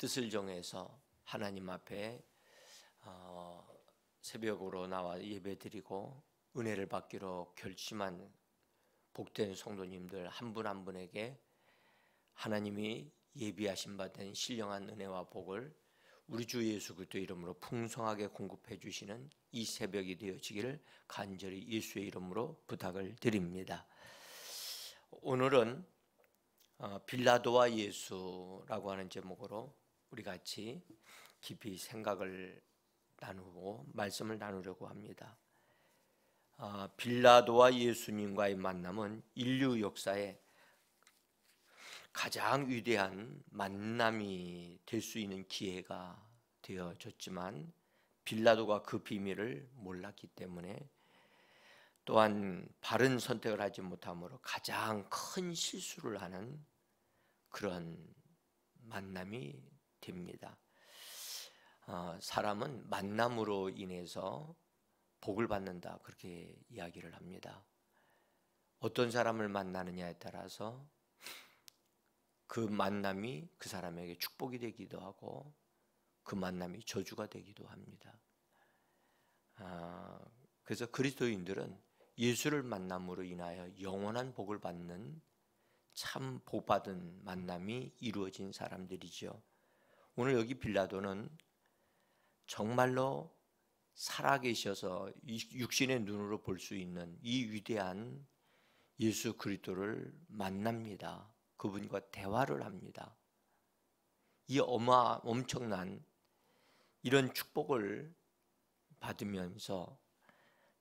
뜻을 정해서 하나님 앞에 새벽으로 나와 예배드리고 은혜를 받기로 결심한 복된 성도님들 한 분 한 분에게 하나님이 예비하신 바 된 신령한 은혜와 복을 우리 주 예수 그리스도의 이름으로 풍성하게 공급해 주시는 이 새벽이 되어지기를 간절히 예수의 이름으로 부탁을 드립니다. 오늘은 빌라도와 예수라고 하는 제목으로 우리 같이 깊이 생각을 나누고 말씀을 나누려고 합니다. 빌라도와 예수님과의 만남은 인류 역사에 가장 위대한 만남이 될 수 있는 기회가 되어졌지만 빌라도가 그 비밀을 몰랐기 때문에 또한 바른 선택을 하지 못함으로 가장 큰 실수를 하는 그런 만남이 됩니다. 사람은 만남으로 인해서 복을 받는다 그렇게 이야기를 합니다. 어떤 사람을 만나느냐에 따라서 그 만남이 그 사람에게 축복이 되기도 하고 그 만남이 저주가 되기도 합니다. 그래서 그리스도인들은 예수를 만남으로 인하여 영원한 복을 받는 참 복받은 만남이 이루어진 사람들이죠. 오늘 여기 빌라도는 정말로 살아계셔서 육신의 눈으로 볼 수 있는 이 위대한 예수 그리스도를 만납니다. 그분과 대화를 합니다. 이 엄청난 이런 축복을 받으면서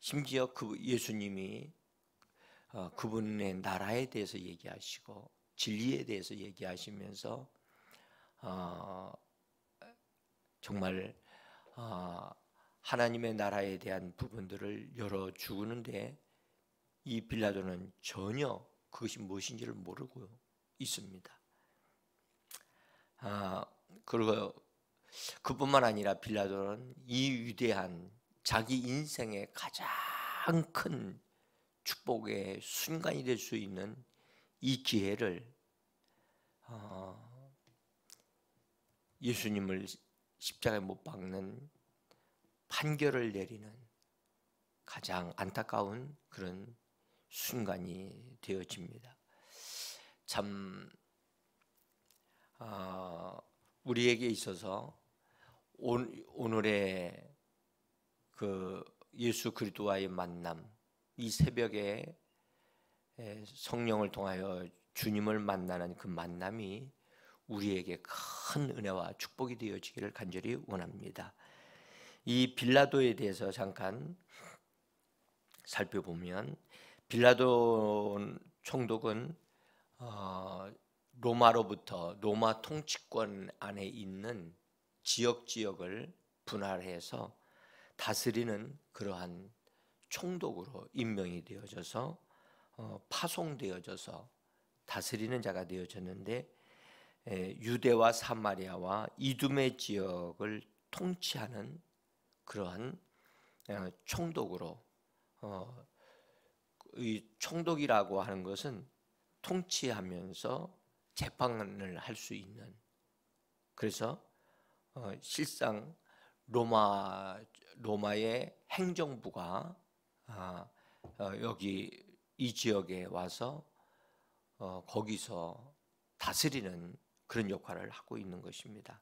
심지어 그 예수님이 그분의 나라에 대해서 얘기하시고 진리에 대해서 얘기하시면서 정말 하나님의 나라에 대한 부분들을 열어주는데 이 빌라도는 전혀 그것이 무엇인지를 모르고 있습니다. 그리고 그뿐만 아니라 빌라도는 이 위대한 자기 인생의 가장 큰 축복의 순간이 될 수 있는 이 기회를 예수님을 십자가에 못 박는 판결을 내리는 가장 안타까운 그런 순간이 되어집니다. 참 우리에게 있어서 오늘의 그 예수 그리스도와의 만남, 이 새벽에 성령을 통하여 주님을 만나는 그 만남이 우리에게 큰 은혜와 축복이 되어지기를 간절히 원합니다. 이 빌라도에 대해서 잠깐 살펴보면 빌라도 총독은 로마로부터 로마 통치권 안에 있는 지역을 분할해서 다스리는 그러한 총독으로 임명이 되어져서 파송되어져서 다스리는 자가 되어졌는데 유대와 사마리아와 이두메 지역을 통치하는 그러한 총독으로 이 총독이라고 하는 것은 통치하면서 재판을 할 수 있는, 그래서 실상 로마의 행정부가 여기 이 지역에 와서 거기서 다스리는 그런 역할을 하고 있는 것입니다.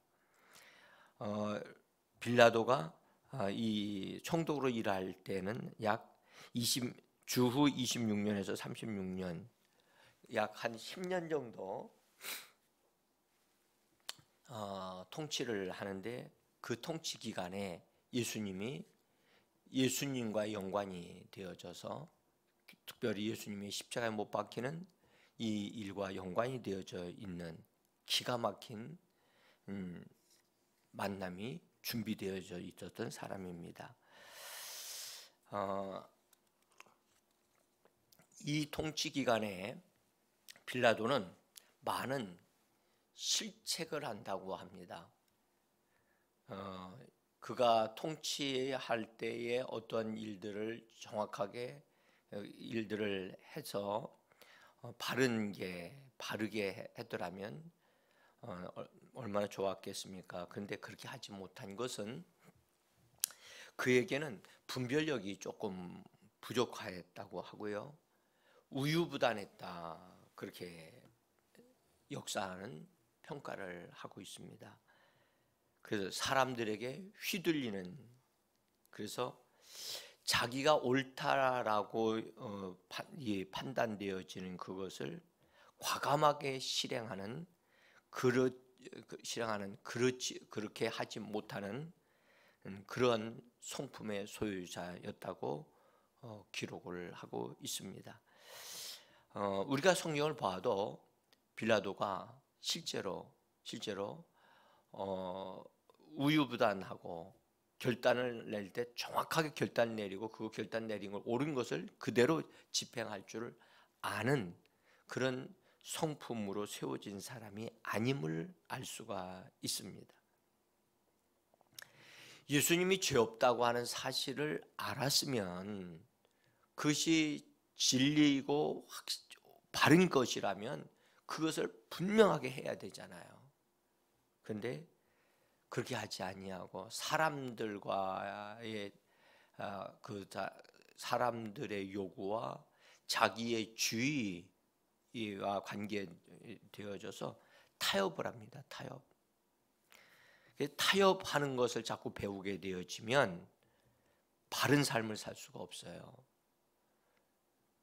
빌라도가 이 총독으로 일할 때는 약 주후 26년에서 36년 약 한 10년 정도 통치를 하는데 그 통치 기간에 예수님과 연관이 되어져서 특별히 예수님이 십자가에 못 박히는 이 일과 연관이 되어져 있는 기가 막힌 만남이 준비되어져 있었던 사람입니다. 이 통치 기간에 빌라도는 많은 실책을 한다고 합니다. 그가 통치할 때에 어떤 일들을 정확하게 일들을 해서 바르게 했더라면 얼마나 좋았겠습니까? 그런데 그렇게 하지 못한 것은 그에게는 분별력이 조금 부족하였다고 하고요. 우유부단했다, 그렇게 역사는 평가를 하고 있습니다. 그래서 사람들에게 휘둘리는, 그래서 자기가 옳다라고 판단되어지는 그것을 과감하게 실행하는 그렇게 하지 못하는 그런 성품의 소유자였다고 기록을 하고 있습니다. 우리가 성경을 봐도 빌라도가 실제로 우유부단하고 결단을 낼 때 정확하게 결단 내리고 그 결단 내린 걸 옳은 것을 그대로 집행할 줄 아는 그런 성품으로 세워진 사람이 아님을 알 수가 있습니다. 예수님이 죄 없다고 하는 사실을 알았으면 그것이 진리이고 바른 것이라면 그것을 분명하게 해야 되잖아요. 그런데 그렇게 하지 아니하고 사람들과의 사람들의 요구와 자기의 주의와 관계되어져서 타협을 합니다. 타협하는 것을 자꾸 배우게 되어지면 바른 삶을 살 수가 없어요.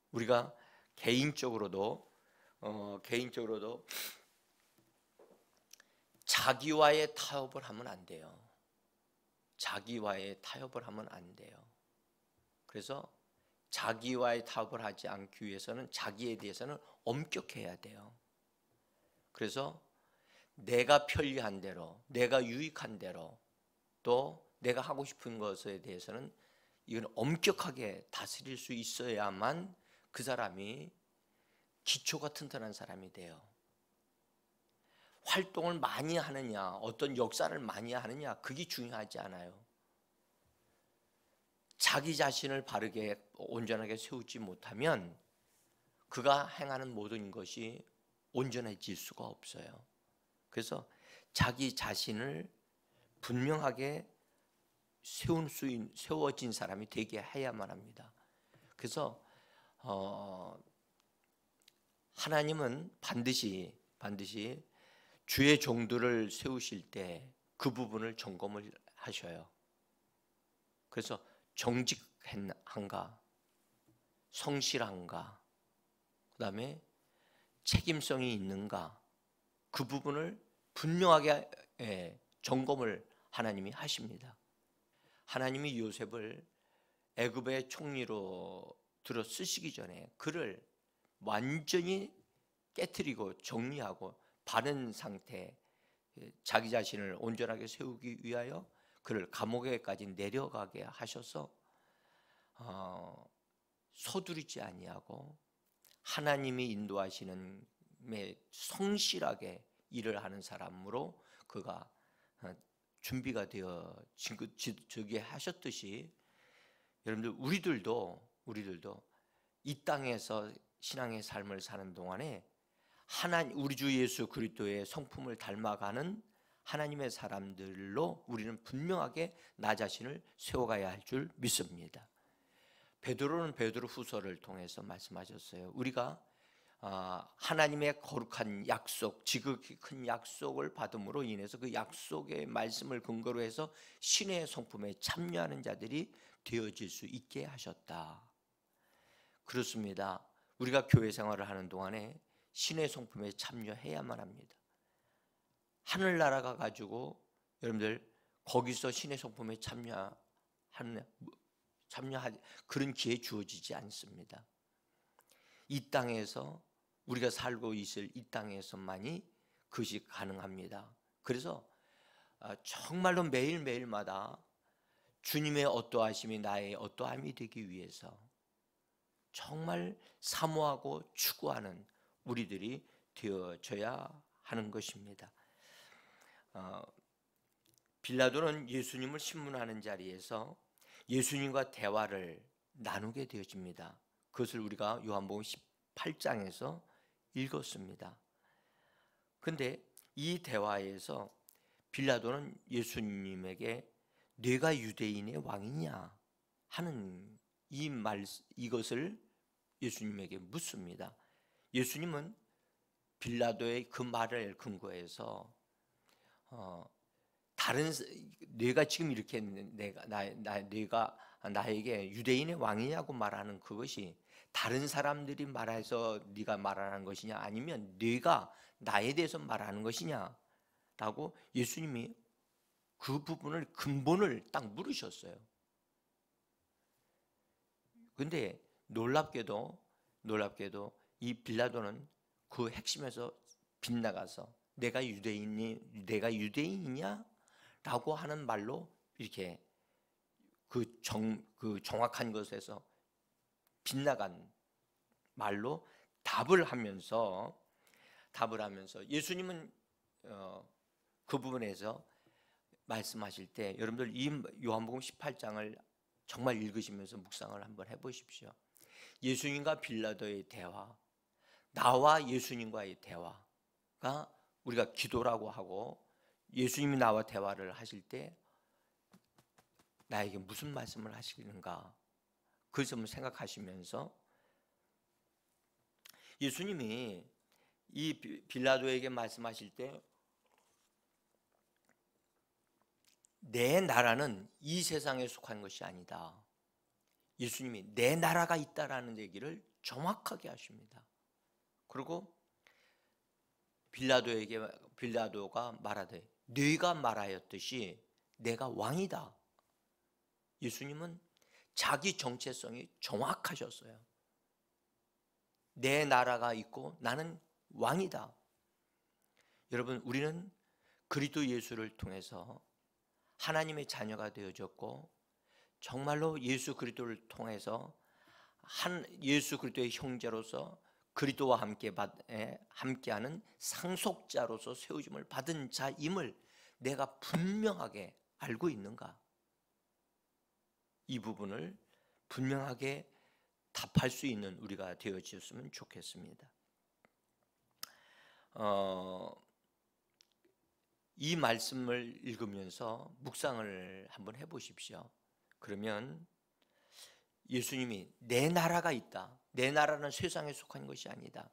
우리가 개인적으로도 자기와의 타협을 하면 안 돼요. 자기와의 타협을 하면 안 돼요. 그래서 자기와의 타협을 하지 않기 위해서는 자기에 대해서는 엄격해야 돼요. 그래서 내가 편리한 대로, 내가 유익한 대로, 또 내가 하고 싶은 것에 대해서는 이건 엄격하게 다스릴 수 있어야만 그 사람이 기초가 튼튼한 사람이 돼요. 활동을 많이 하느냐, 어떤 역사를 많이 하느냐, 그게 중요하지 않아요. 자기 자신을 바르게 온전하게 세우지 못하면 그가 행하는 모든 것이 온전해질 수가 없어요. 그래서 자기 자신을 분명하게 세워진 사람이 되게 해야만 합니다. 그래서 하나님은 반드시 주의 종들을 세우실 때 그 부분을 점검을 하셔요. 그래서 정직한가, 성실한가, 그 다음에 책임성이 있는가, 그 부분을 분명하게 점검을 하나님이 하십니다. 하나님이 요셉을 애굽의 총리로 들어 쓰시기 전에 그를 완전히 깨트리고 정리하고 바른 상태, 자기 자신을 온전하게 세우기 위하여 그를 감옥에까지 내려가게 하셔서 서두르지 아니하고 하나님이 인도하시는 성실하게 일을 하는 사람으로 그가 준비가 되어지게 하셨듯이, 여러분들 우리들도 이 땅에서 신앙의 삶을 사는 동안에 우리 주 예수 그리스도의 성품을 닮아가는 하나님의 사람들로 우리는 분명하게 나 자신을 세워가야 할 줄 믿습니다. 베드로는 베드로후서를 통해서 말씀하셨어요. 우리가 하나님의 거룩한 약속, 지극히 큰 약속을 받음으로 인해서 그 약속의 말씀을 근거로 해서 신의 성품에 참여하는 자들이 되어질 수 있게 하셨다. 그렇습니다. 우리가 교회 생활을 하는 동안에 신의 성품에 참여해야만 합니다. 하늘나라가 가지고 여러분들 거기서 신의 성품에 참여하지 그런 기회 주어지지 않습니다. 이 땅에서 우리가 살고 있을 이 땅에서만이 그것이 가능합니다. 그래서 정말로 매일매일마다 주님의 어떠하심이 나의 어떠함이 되기 위해서 정말 사모하고 추구하는 우리들이 되어져야 하는 것입니다. 빌라도는 예수님을 신문하는 자리에서 예수님과 대화를 나누게 되어집니다. 그것을 우리가 요한복음 18장에서 읽었습니다. 그런데 이 대화에서 빌라도는 예수님에게 네가 유대인의 왕이냐 하는 이것을 예수님에게 묻습니다. 예수님은 빌라도의 그 말을 근거해서 네가 지금 이렇게 네가 나에게 유대인의 왕이냐고 말하는 그것이 다른 사람들이 말해서 네가 말하는 것이냐, 아니면 네가 나에 대해서 말하는 것이냐 라고 예수님이 그 부분을 근본을 딱 물으셨어요. 근데 놀랍게도 이 빌라도는 그 핵심에서 빗나가서 내가 유대인이냐 라고 하는 말로 이렇게 그 정확한 것에서 빗나간 말로 답을 하면서 예수님은 그 부분에서 말씀하실 때 여러분들 이 요한복음 18장을 정말 읽으시면서 묵상을 한번 해보십시오. 예수님과 빌라도의 대화, 나와 예수님과의 대화가 우리가 기도라고 하고, 예수님이 나와 대화를 하실 때 나에게 무슨 말씀을 하시는가, 그것을 한번 생각하시면서 예수님이 이 빌라도에게 말씀하실 때 내 나라는 이 세상에 속한 것이 아니다. 예수님이 내 나라가 있다라는 얘기를 정확하게 하십니다. 그리고 빌라도가 말하되 네가 말하였듯이 내가 왕이다. 예수님은 자기 정체성이 정확하셨어요. 내 나라가 있고 나는 왕이다. 여러분, 우리는 그리스도 예수를 통해서 하나님의 자녀가 되어졌고, 정말로 예수 그리스도를 통해서 예수 그리스도의 형제로서 그리스도와 함께하는 상속자로서 세우심을 받은 자임을 내가 분명하게 알고 있는가? 이 부분을 분명하게 답할 수 있는 우리가 되어졌으면 좋겠습니다. 이 말씀을 읽으면서 묵상을 한번 해보십시오. 그러면 예수님이 내 나라가 있다. 내 나라는 세상에 속한 것이 아니다.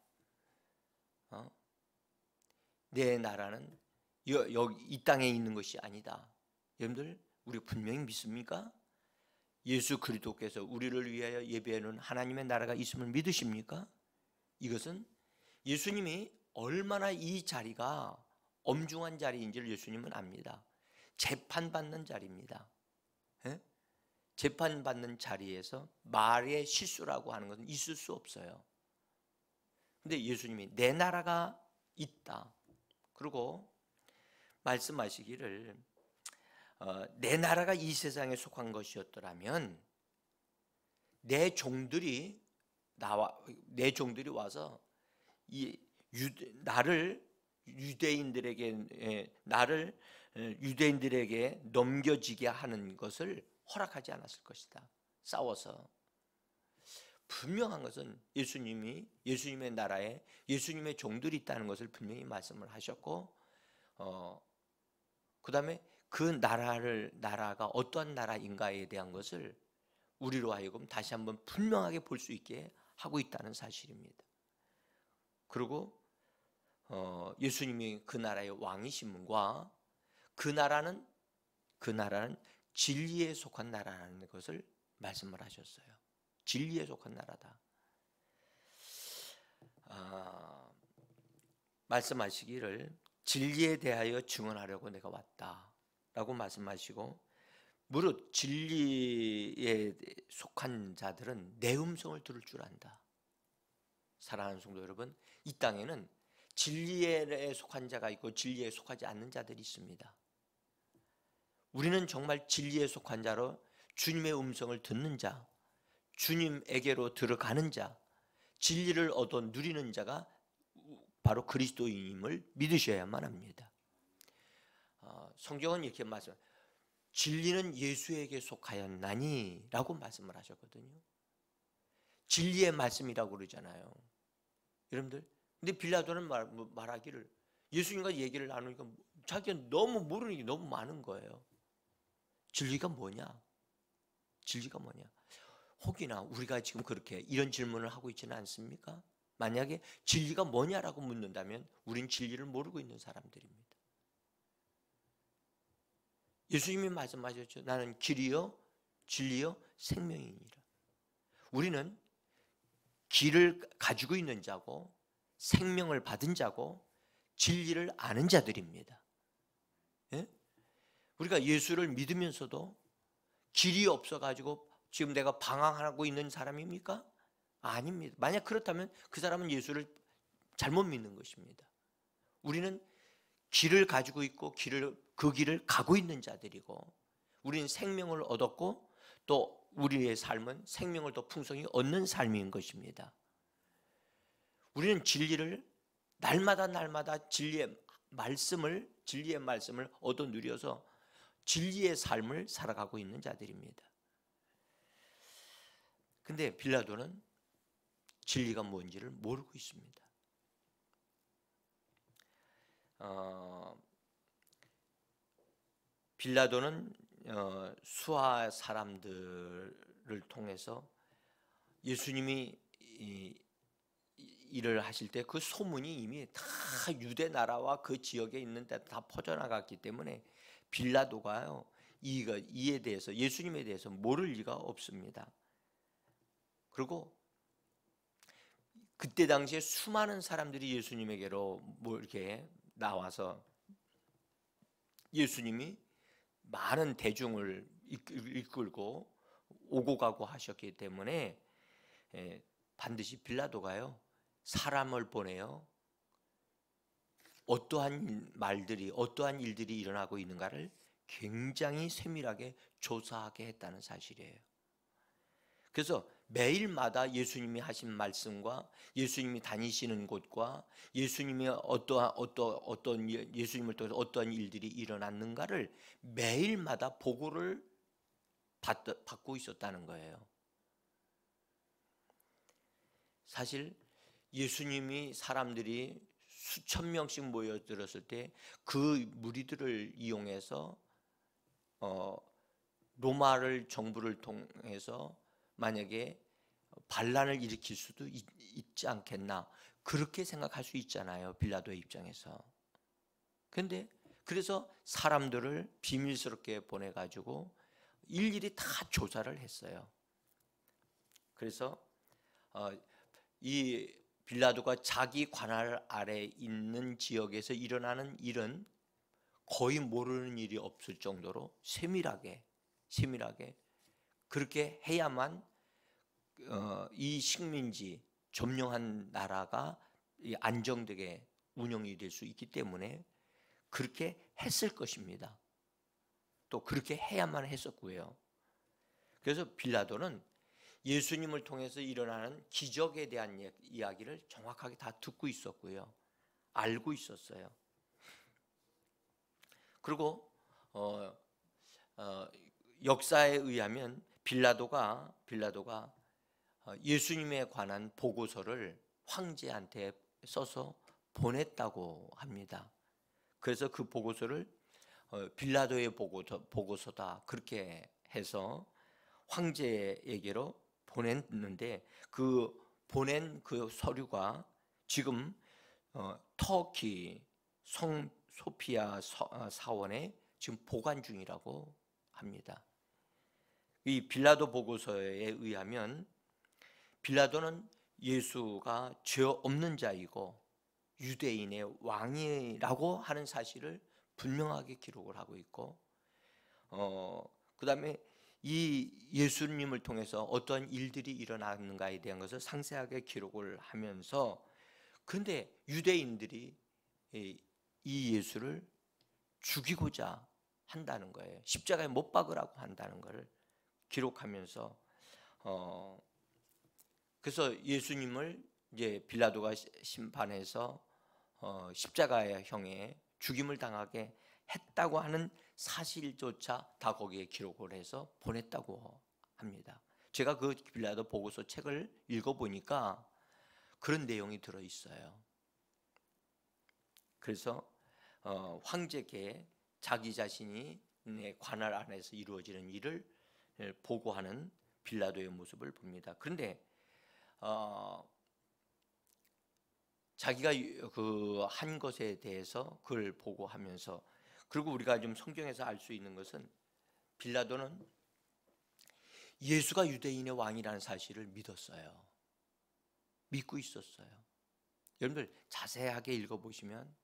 내 나라는 여기 이 땅에 있는 것이 아니다. 여러분들, 우리 분명히 믿습니까? 예수 그리스도께서 우리를 위하여 예비해 놓은 하나님의 나라가 있음을 믿으십니까? 이것은 예수님이 얼마나 이 자리가 엄중한 자리인지를 예수님은 압니다. 재판받는 자리입니다. 재판받는 자리에서 말의 실수라고 하는 것은 있을 수 없어요. 근데 예수님이 내 나라가 있다. 그리고 말씀하시기를 내 나라가 이 세상에 속한 것이었더라면 내 종들이 와서 나를 유대인들에게 넘겨지게 하는 것을 허락하지 않았을 것이다. 싸워서. 분명한 것은 예수님의 나라에 예수님의 종들이 있다는 것을 분명히 말씀을 하셨고, 그 다음에 그 나라가 어떠한 나라인가에 대한 것을 우리로 하여금 다시 한번 분명하게 볼 수 있게 하고 있다는 사실입니다. 그리고 예수님이 그 나라의 왕이심과 그 나라는 진리에 속한 나라라는 것을 말씀을 하셨어요. 진리에 속한 나라다. 말씀하시기를 진리에 대하여 증언하려고 내가 왔다 라고 말씀하시고, 무릇 진리에 속한 자들은 내 음성을 들을 줄 안다. 사랑하는 성도 여러분, 이 땅에는 진리에 속한 자가 있고 진리에 속하지 않는 자들이 있습니다. 우리는 정말 진리에 속한 자로 주님의 음성을 듣는 자, 주님에게로 들어가는 자, 진리를 얻어 누리는 자가 바로 그리스도인임을 믿으셔야만 합니다. 성경은 이렇게 말씀합니다. 진리는 예수에게 속하였나니 라고 말씀을 하셨거든요. 진리의 말씀이라고 그러잖아요. 여러분들, 근데 빌라도는 말하기를 예수님과 얘기를 나누니까 자기가 너무 모르는 게 너무 많은 거예요. 진리가 뭐냐? 진리가 뭐냐? 혹이나 우리가 지금 그렇게 이런 질문을 하고 있지는 않습니까? 만약에 진리가 뭐냐라고 묻는다면 우린 진리를 모르고 있는 사람들입니다. 예수님이 말씀하셨죠. 나는 길이요 진리요 생명이니라. 우리는 길을 가지고 있는 자고 생명을 받은 자고 진리를 아는 자들입니다. 예? 우리가 예수를 믿으면서도 길이 없어가지고 지금 내가 방황하고 있는 사람입니까? 아닙니다. 만약 그렇다면 그 사람은 예수를 잘못 믿는 것입니다. 우리는 길을 가지고 있고 그 길을 가고 있는 자들이고 우리는 생명을 얻었고 또 우리의 삶은 생명을 더 풍성히 얻는 삶인 것입니다. 우리는 진리를 날마다 진리의 말씀을 얻어 누려서 진리의 삶을 살아가고 있는 자들입니다. 근데 빌라도는 진리가 뭔지를 모르고 있습니다. 빌라도는 수하 사람들을 통해서 예수님이 일을 하실 때 그 소문이 이미 다 유대 나라와 그 지역에 있는 데 다 퍼져나갔기 때문에 빌라도가요 이에 대해서 예수님에 대해서 모를 리가 없습니다. 그리고 그때 당시에 수많은 사람들이 예수님에게로 뭐 이렇게 나와서 예수님이 많은 대중을 이끌고 오고 가고 하셨기 때문에 반드시 빌라도가요 사람을 보내요 어떠한 말들이 어떠한 일들이 일어나고 있는가를 굉장히 세밀하게 조사하게 했다는 사실이에요. 그래서 매일마다 예수님이 하신 말씀과 예수님이 다니시는 곳과 예수님이 어떤 예수님을 통해서 어떠한 일들이 일어났는가를 매일마다 보고를 받고 있었다는 거예요. 사실 예수님이 사람들이 수천 명씩 모여들었을 때 그 무리들을 이용해서 로마를 정부를 통해서 만약에 반란을 일으킬 수도 있지 않겠나 그렇게 생각할 수 있잖아요. 빌라도의 입장에서. 그런데 그래서 사람들을 비밀스럽게 보내가지고 일일이 다 조사를 했어요. 그래서 이 빌라도가 자기 관할 아래 있는 지역에서 일어나는 일은 거의 모르는 일이 없을 정도로 세밀하게 그렇게 해야만 이 식민지 점령한 나라가 안정되게 운영이 될 수 있기 때문에 그렇게 했을 것입니다. 또 그렇게 해야만 했었고요. 그래서 빌라도는 예수님을 통해서 일어나는 기적에 대한 이야기를 정확하게 다 듣고 있었고요. 알고 있었어요. 그리고 역사에 의하면 빌라도가 예수님에 관한 보고서를 황제한테 써서 보냈다고 합니다. 그래서 그 보고서를 빌라도의 보고서다 그렇게 해서 황제에게로 보냈는데 그 보낸 그 서류가 지금 터키 성 소피아 사원에 지금 보관 중이라고 합니다. 이 빌라도 보고서에 의하면 빌라도는 예수가 죄 없는 자이고 유대인의 왕이라고 하는 사실을 분명하게 기록을 하고 있고 그 다음에 이 예수님을 통해서 어떤 일들이 일어났는가에 대한 것을 상세하게 기록을 하면서 그런데 유대인들이 이 예수를 죽이고자 한다는 거예요. 십자가에 못 박으라고 한다는 것을 기록하면서 그래서 예수님을 이제 빌라도가 심판해서 십자가형에 죽임을 당하게 했다고 하는 사실조차 다 거기에 기록을 해서 보냈다고 합니다. 제가 그 빌라도 보고서 책을 읽어보니까 그런 내용이 들어있어요. 그래서 황제께 자기 자신이 관할 안에서 이루어지는 일을 보고하는 빌라도의 모습을 봅니다. 그런데 자기가 그 한 것에 대해서 그걸 보고하면서, 그리고 우리가 좀 성경에서 알 수 있는 것은 빌라도는 예수가 유대인의 왕이라는 사실을 믿었어요. 믿고 있었어요. 여러분들 자세하게 읽어보시면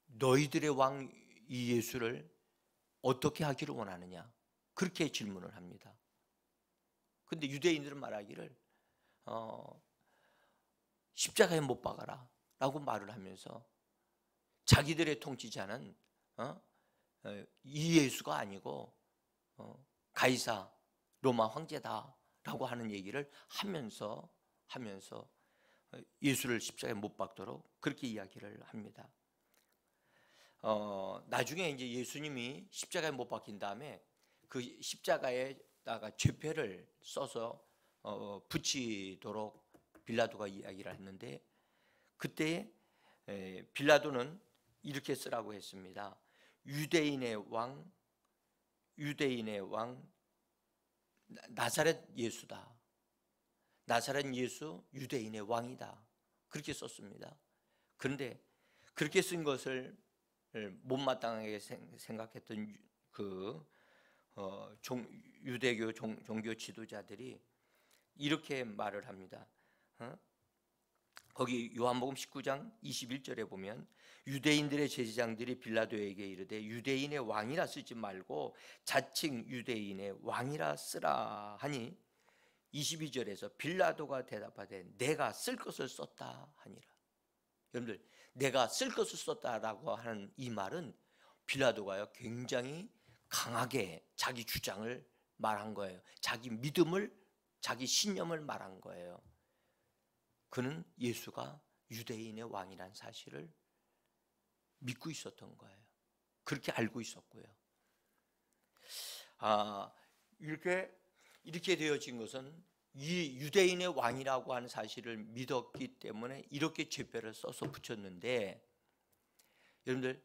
너희들의 왕 이 예수를 어떻게 하기를 원하느냐, 그렇게 질문을 합니다. 근데 유대인들은 말하기를 십자가에 못 박아라 라고 말을 하면서 자기들의 통치자는 이 예수가 아니고 가이사 로마 황제다 라고 하는 얘기를 하면서 예수를 십자가에 못 박도록 그렇게 이야기를 합니다. 나중에 이제 예수님이 십자가에 못 박힌 다음에 그 십자가에다가 죄표를 써서 붙이도록 빌라도가 이야기를 했는데, 그때 빌라도는 이렇게 쓰라고 했습니다. 유대인의 왕 나사렛 예수다. 나사렛 예수 유대인의 왕이다. 그렇게 썼습니다. 그런데 그렇게 쓴 것을 못마땅하게 생각했던 그 유대교 종교 지도자들이 이렇게 말을 합니다. 거기 요한복음 19장 21절에 보면 유대인들의 제사장들이 빌라도에게 이르되 유대인의 왕이라 쓰지 말고 자칭 유대인의 왕이라 쓰라 하니, 22절에서 빌라도가 대답하되 내가 쓸 것을 썼다 하니라. 여러분들, 내가 쓸 것을 썼다라고 하는 이 말은 빌라도가요 굉장히 강하게 자기 주장을 말한 거예요. 자기 믿음을, 자기 신념을 말한 거예요. 그는 예수가 유대인의 왕이라는 사실을 믿고 있었던 거예요. 그렇게 알고 있었고요. 이렇게 되어진 것은 이 유대인의 왕이라고 하는 사실을 믿었기 때문에 이렇게 죄표를 써서 붙였는데, 여러분들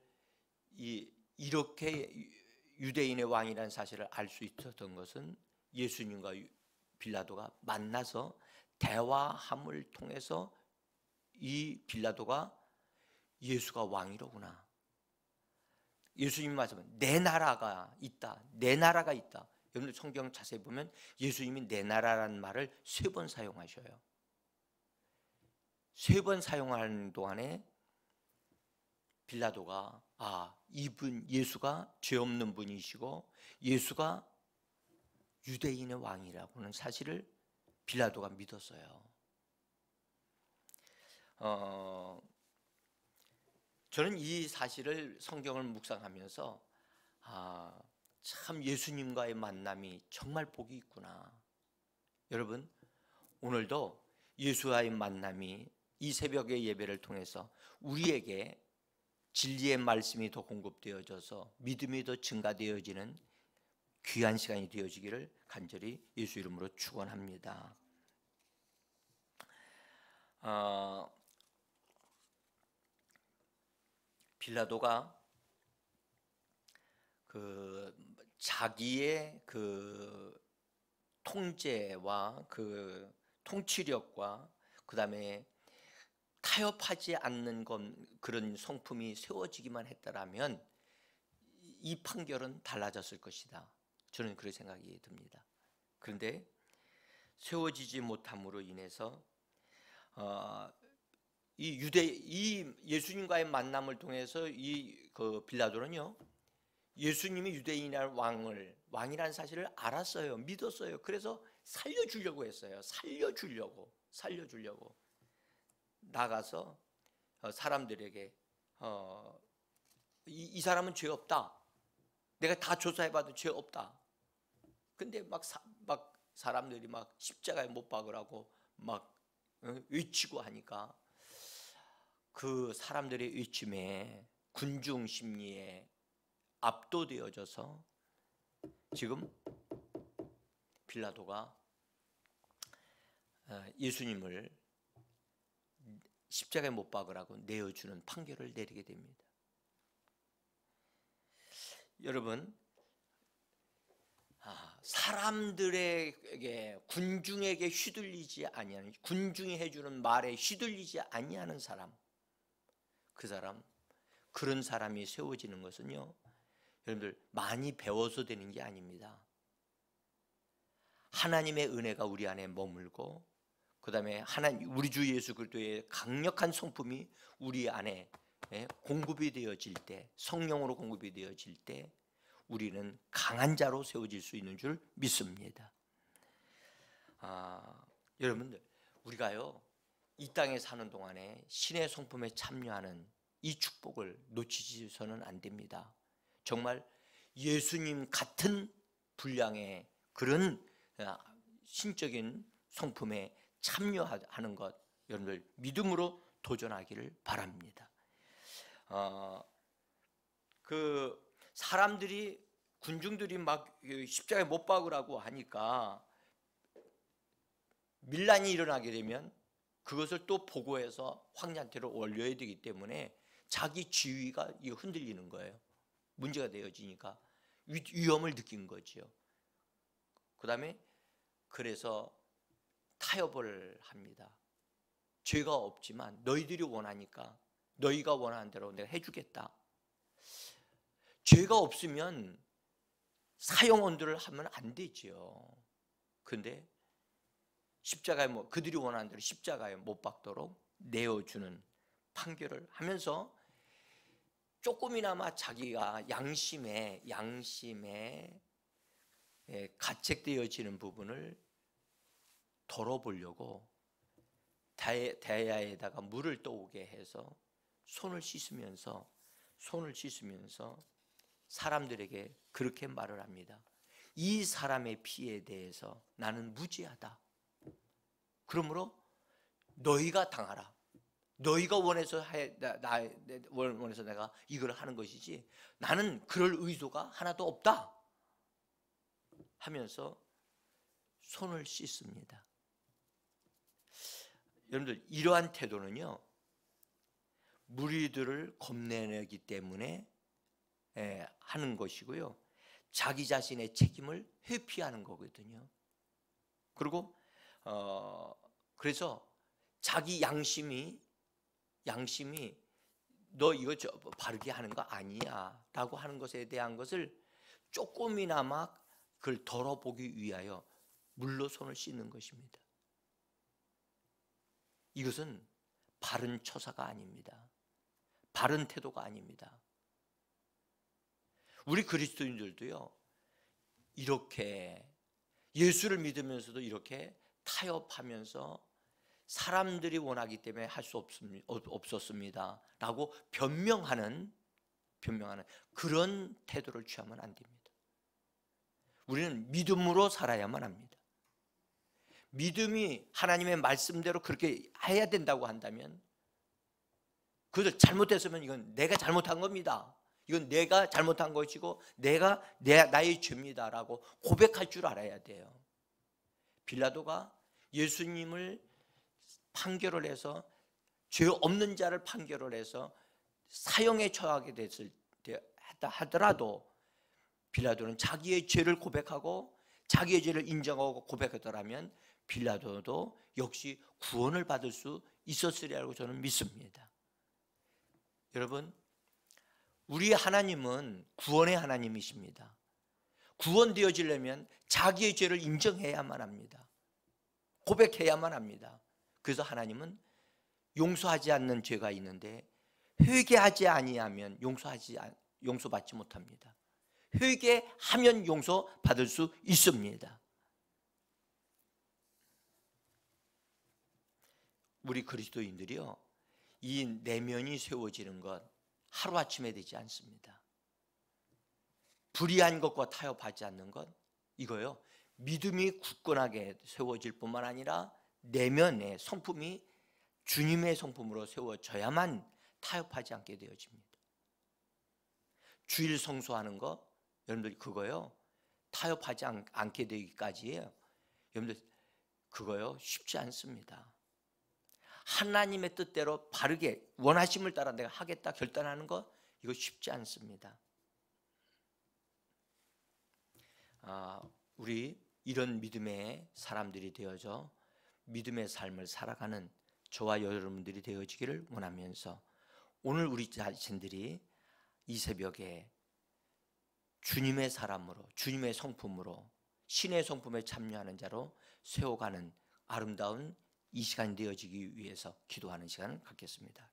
이렇게 유대인의 왕이라는 사실을 알 수 있었던 것은 예수님과 빌라도가 만나서 대화함을 통해서 이 빌라도가 예수가 왕이로구나, 예수님이 말씀은 내 나라가 있다, 내 나라가 있다. 여러분들 성경 자세히 보면 예수님이 내 나라라는 말을 3번 사용하셔요. 3번 사용하는 동안에 빌라도가 이분 예수가 죄 없는 분이시고 예수가 유대인의 왕이라고 하는 사실을 빌라도가 믿었어요. 저는 이 사실을 성경을 묵상하면서 참 예수님과의 만남이 정말 복이 있구나. 여러분, 오늘도 예수와의 만남이 이 새벽의 예배를 통해서 우리에게 진리의 말씀이 더 공급되어져서 믿음이 더 증가되어지는 귀한 시간이 되어지기를 간절히 예수 이름으로 축원합니다. 빌라도가 자기의 통제와 통치력과 그다음에 타협하지 않는 그런 성품이 세워지기만 했다라면 이 판결은 달라졌을 것이다. 저는 그런 생각이 듭니다. 그런데 세워지지 못함으로 인해서 이 예수님과의 만남을 통해서 빌라도는요 예수님이 유대인이라는 왕이라는 사실을 알았어요. 믿었어요. 그래서 살려주려고 했어요. 살려주려고 나가서 사람들에게 이 사람은 죄 없다. 내가 다 조사해봐도 죄 없다. 근데 막 사람들이 막 십자가에 못 박으라고 막 외치고 하니까 그 사람들의 외침에 군중 심리에 압도되어져서 지금 빌라도가 예수님을 십자가에 못 박으라고 내어주는 판결을 내리게 됩니다. 여러분, 사람들에게, 군중에게 휘둘리지 아니하는, 군중이 해주는 말에 휘둘리지 아니하는 사람, 그 사람, 그런 사람이 세워지는 것은요, 여러분들 많이 배워서 되는 게 아닙니다. 하나님의 은혜가 우리 안에 머물고, 그 다음에 우리 주 예수 그리스도의 강력한 성품이 우리 안에 공급이 되어질 때, 성령으로 공급이 되어질 때 우리는 강한 자로 세워질 수 있는 줄 믿습니다. 여러분들, 우리가요 이 땅에 사는 동안에 신의 성품에 참여하는 이 축복을 놓치서는 안 됩니다. 정말 예수님 같은 분량의 그런 신적인 성품에 참여하는 것, 여러분들 믿음으로 도전하기를 바랍니다. 사람들이, 군중들이 막 십자가에 못 박으라고 하니까 밀란이 일어나게 되면 그것을 또 보고해서 황제한테로 올려야 되기 때문에 자기 지위가 흔들리는 거예요. 문제가 되어지니까 위험을 느낀 거죠. 그 다음에 그래서 타협을 합니다. 죄가 없지만 너희들이 원하니까 너희가 원하는 대로 내가 해주겠다. 죄가 없으면 사형언도를 하면 안 되지요. 그런데 십자가에 그들이 원하는 대로 십자가에 못 박도록 내어주는 판결을 하면서 조금이나마 자기가 양심에 가책되어지는 부분을 덜어보려고 대야에다가 물을 떠오게 해서 손을 씻으면서 사람들에게 그렇게 말을 합니다. 이 사람의 피에 대해서 나는 무죄하다. 그러므로 너희가 당하라. 너희가 원해서 원해서 내가 이걸 하는 것이지 나는 그럴 의도가 하나도 없다 하면서 손을 씻습니다. 여러분들, 이러한 태도는요 무리들을 겁내기 때문에 하는 것이고요, 자기 자신의 책임을 회피하는 거거든요. 그리고 그래서 자기 양심이 너 이거 바르게 하는 거 아니야 라고 하는 것에 대한 것을 조금이나마 그걸 덜어보기 위하여 물로 손을 씻는 것입니다. 이것은 바른 처사가 아닙니다. 바른 태도가 아닙니다. 우리 그리스도인들도요 이렇게 예수를 믿으면서도 이렇게 타협하면서 사람들이 원하기 때문에 할 수 없었습니다 라고 변명하는 그런 태도를 취하면 안 됩니다. 우리는 믿음으로 살아야만 합니다. 믿음이 하나님의 말씀대로 그렇게 해야 된다고 한다면, 그것을 잘못했으면 이건 내가 잘못한 겁니다, 이건 내가 잘못한 것이고 나의 죄입니다 라고 고백할 줄 알아야 돼요. 빌라도가 예수님을 판결을 해서 죄 없는 자를 판결을 해서 사형에 처하게 됐을 때 하더라도 빌라도는 자기의 죄를 고백하고 자기의 죄를 인정하고 고백하더라면 빌라도도 역시 구원을 받을 수 있었으리라고 저는 믿습니다. 여러분, 우리 하나님은 구원의 하나님이십니다. 구원되어지려면 자기의 죄를 인정해야만 합니다. 고백해야만 합니다. 그래서 하나님은 용서하지 않는 죄가 있는데 회개하지 아니하면 용서받지 못합니다. 회개하면 용서받을 수 있습니다. 우리 그리스도인들이요, 이 내면이 세워지는 것 하루아침에 되지 않습니다. 불의한 것과 타협하지 않는 것, 이거요 믿음이 굳건하게 세워질 뿐만 아니라 내면의 성품이 주님의 성품으로 세워져야만 타협하지 않게 되어집니다. 주일 성수하는 거, 여러분들 그거요 타협하지 않게 되기까지예요. 여러분들 그거요 쉽지 않습니다. 하나님의 뜻대로 바르게 원하심을 따라 내가 하겠다 결단하는 거, 이거 쉽지 않습니다. 우리 이런 믿음의 사람들이 되어져 믿음의 삶을 살아가는 저와 여러분들이 되어지기를 원하면서, 오늘 우리 자신들이 이 새벽에 주님의 사람으로, 주님의 성품으로, 신의 성품에 참여하는 자로 세워가는 아름다운 이 시간이 되어지기 위해서 기도하는 시간을 갖겠습니다.